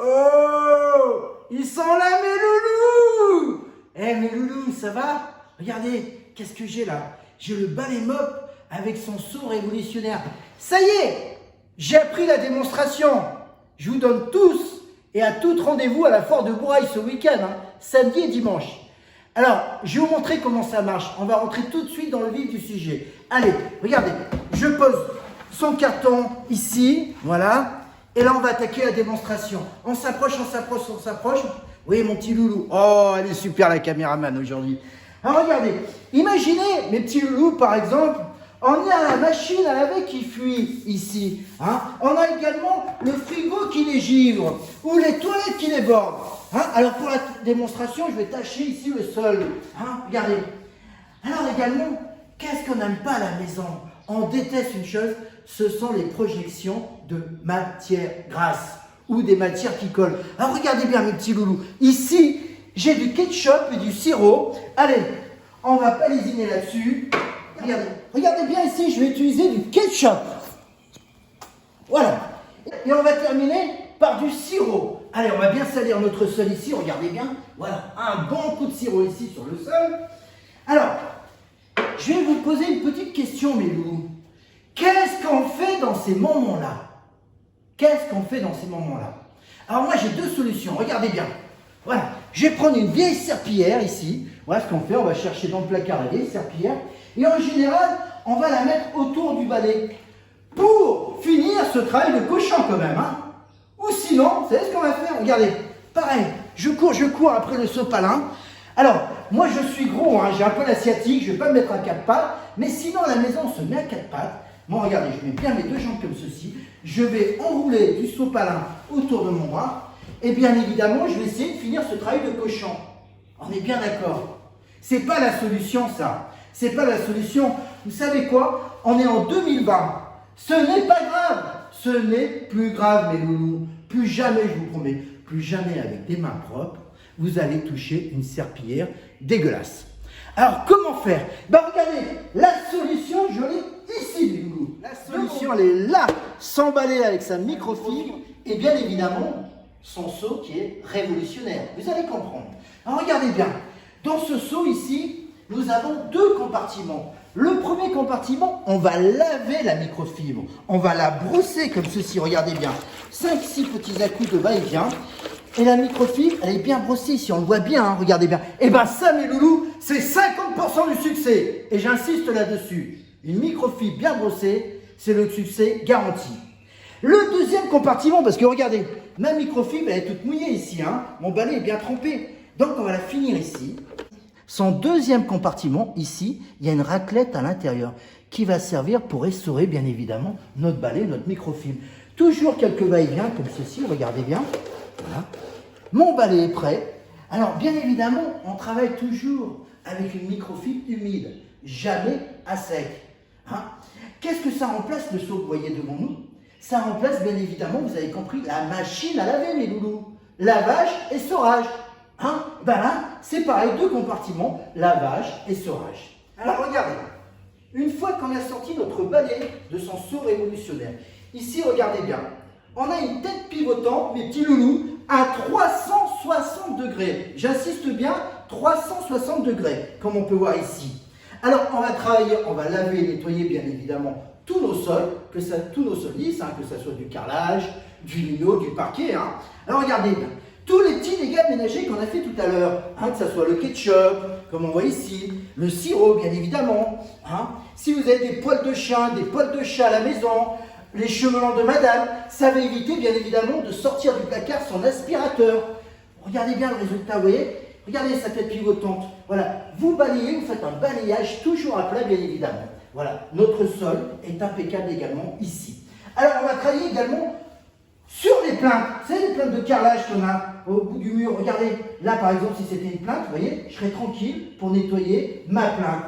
Oh, ils sont là, mes loulous. Eh, mes loulous, ça va? Regardez, qu'est-ce que j'ai là? J'ai le balai mop avec son seau révolutionnaire. Ça y est, j'ai appris la démonstration. Je vous donne tous et à toutes rendez-vous à la foire de Bourail ce week-end, samedi et dimanche. Alors, je vais vous montrer comment ça marche. On va rentrer tout de suite dans le vif du sujet. Allez, regardez, je pose son carton ici, voilà. Et là, on va attaquer la démonstration. On s'approche, on s'approche, on s'approche. Oui, mon petit loulou. Oh, elle est super la caméraman aujourd'hui. Alors, regardez, imaginez, mes petits loulous, par exemple, on a la machine à laver qui fuit ici. On a également le frigo qui les givre ou les toilettes qui les bordent. Alors, pour la démonstration, je vais tâcher ici le sol. Regardez. Alors, également, qu'est-ce qu'on n'aime pas à la maison? On déteste une chose, ce sont les projections de matière grasse ou des matières qui collent. Alors, regardez bien, mes petits loulous. Ici, j'ai du ketchup et du sirop. Allez, on va pas lésiner là-dessus. Regardez bien ici, je vais utiliser du ketchup. Voilà. Et on va terminer par du sirop. Allez, on va bien salir notre sol ici, regardez bien. Voilà, un bon coup de sirop ici sur le sol. Alors, je vais vous poser une petite question, mes loups. Qu'est-ce qu'on fait dans ces moments-là? Qu'est-ce qu'on fait dans ces moments-là? Alors moi, j'ai deux solutions, regardez bien. Voilà, je vais prendre une vieille serpillière ici. Voilà ce qu'on fait, on va chercher dans le placard la vieille serpillière. Et en général, on va la mettre autour du balai pour finir ce travail de cochon quand même. Ou sinon, vous savez ce qu'on va faire? Regardez, pareil, je cours après le sopalin. Alors, moi je suis gros, j'ai un peu l'asiatique, je ne vais pas me mettre à quatre pattes. Mais sinon, à la maison, on se met à quatre pattes. Moi, regardez, je mets bien mes deux jambes comme ceci. Je vais enrouler du sopalin autour de mon bras. Et bien évidemment, je vais essayer de finir ce travail de cochon. On est bien d'accord? C'est pas la solution, ça. C'est pas la solution. Vous savez quoi? On est en 2020. Ce n'est pas grave. Ce n'est plus grave, mes loulous. Plus jamais, je vous promets, plus jamais avec des mains propres, vous allez toucher une serpillière dégueulasse. Alors, comment faire? Regardez, la solution, je l'ai ici, mes loulous. La solution, elle est là, s'emballer avec sa microfibre et bien évidemment, son seau qui est révolutionnaire. Vous allez comprendre. Alors, regardez bien. Dans ce seau ici, nous avons deux compartiments. Le premier compartiment, on va laver la microfibre. On va la brosser comme ceci, regardez bien. 5-6 petits à-coups de va-et-vient. Et la microfibre, elle est bien brossée ici, on le voit bien, regardez bien. Et bien ça, mes loulous, c'est 50% du succès. Et j'insiste là-dessus. Une microfibre bien brossée, c'est le succès garanti. Le deuxième compartiment, parce que regardez, ma microfibre, elle est toute mouillée ici. Mon balai est bien trempé. Donc on va la finir ici. Son deuxième compartiment, ici, il y a une raclette à l'intérieur qui va servir pour essorer, bien évidemment, notre balai, notre microfibre. Toujours quelques va-et-vient comme ceci, regardez bien. Voilà. Mon balai est prêt. Alors, bien évidemment, on travaille toujours avec une microfibre humide, jamais à sec. Qu'est-ce que ça remplace, le seau que vous voyez devant nous? Ça remplace, bien évidemment, vous avez compris, la machine à laver, mes loulous. Lavage et essorage. Là, c'est pareil, deux compartiments, lavage et essorage. Alors, regardez. Une fois qu'on a sorti notre balai de son seau révolutionnaire, ici, regardez bien. On a une tête pivotante, mes petits loulous, à 360 degrés. J'insiste bien, 360 degrés, comme on peut voir ici. Alors, on va travailler, on va laver et nettoyer, bien évidemment, tous nos sols, tous nos sols lisses, que ce soit du carrelage, du lino, du parquet. Alors, regardez bien. Tous les petits dégâts ménagers qu'on a fait tout à l'heure, que ce soit le ketchup, comme on voit ici, le sirop, bien évidemment. Si vous avez des poils de chien, des poils de chat à la maison, les chemelons de madame, ça va éviter bien évidemment de sortir du placard son aspirateur. Regardez bien le résultat, vous voyez? Regardez sa tête pivotante. Voilà, vous balayez, vous faites un balayage toujours à plat bien évidemment. Voilà, notre sol est impeccable également ici. Alors on va travailler également sur les plaintes. Vous savez les plaintes de carrelage qu'on a au bout du mur? Regardez, là par exemple si c'était une plainte, vous voyez, je serais tranquille pour nettoyer ma plainte.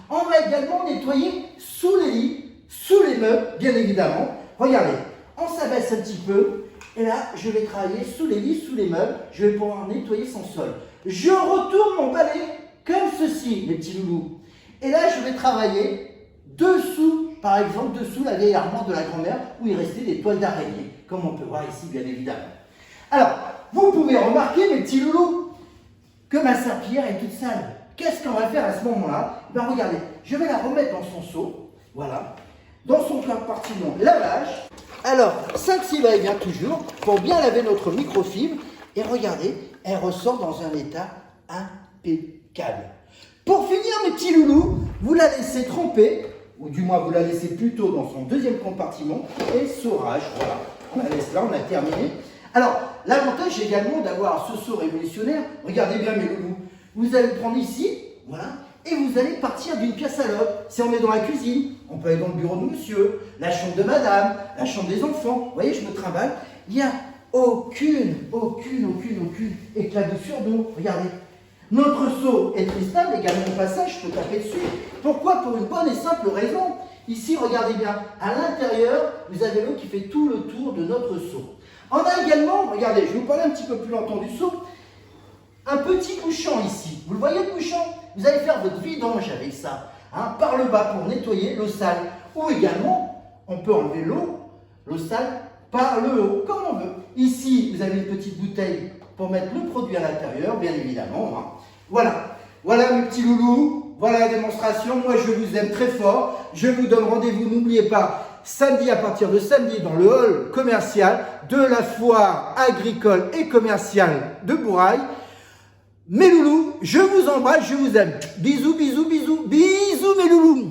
On va également nettoyer sous les lits, sous les meubles, bien évidemment. Regardez, on s'abaisse un petit peu, et là, je vais travailler sous les lits, sous les meubles, je vais pouvoir nettoyer son sol. Je retourne mon balai comme ceci, mes petits loulous. Et là, je vais travailler dessous, par exemple, dessous la vieille armoire de la grand-mère, où il restait des toiles d'araignée, comme on peut voir ici, bien évidemment. Alors, vous pouvez remarquer, mes petits loulous, que ma serpillière est toute sale. Qu'est-ce qu'on va faire à ce moment-là? Ben regardez, je vais la remettre dans son seau, voilà, dans son compartiment lavage. Alors, 5-6 va-et-vient toujours, pour bien laver notre microfibre. Et regardez, elle ressort dans un état impeccable. Pour finir, mes petits loulous, vous la laissez tremper, ou du moins vous la laissez plutôt dans son deuxième compartiment, et saurage, voilà. On la laisse là, on a terminé. Alors, l'avantage également d'avoir ce seau révolutionnaire, regardez bien mes loulous, vous allez le prendre ici, voilà, et vous allez partir d'une pièce à l'autre. Si on est dans la cuisine, on peut aller dans le bureau de monsieur, la chambre de madame, la chambre des enfants. Vous voyez, je me trimballe. Il n'y a aucune éclaboussure d'eau. Regardez. Notre seau est très stable, également au passage, je peux taper dessus. Pourquoi? Pour une bonne et simple raison. Ici, regardez bien, à l'intérieur, vous avez l'eau qui fait tout le tour de notre seau. On a également, regardez, je vais vous parler un petit peu plus longtemps du seau, un petit bouchon ici. Vous le voyez le bouchon? Vous allez faire votre vidange avec ça, hein, par le bas pour nettoyer l'eau sale. Ou également, on peut enlever l'eau sale par le haut, comme on veut. Ici, vous avez une petite bouteille pour mettre le produit à l'intérieur, bien évidemment. Hein. Voilà, voilà mes petits loulous, voilà la démonstration. Moi, je vous aime très fort. Je vous donne rendez-vous, n'oubliez pas, samedi, à partir de samedi, dans le hall commercial de la foire agricole et commerciale de Bourail. Mes loulous, je vous embrasse, je vous aime. Bisous, bisous, bisous, bisous mes loulous.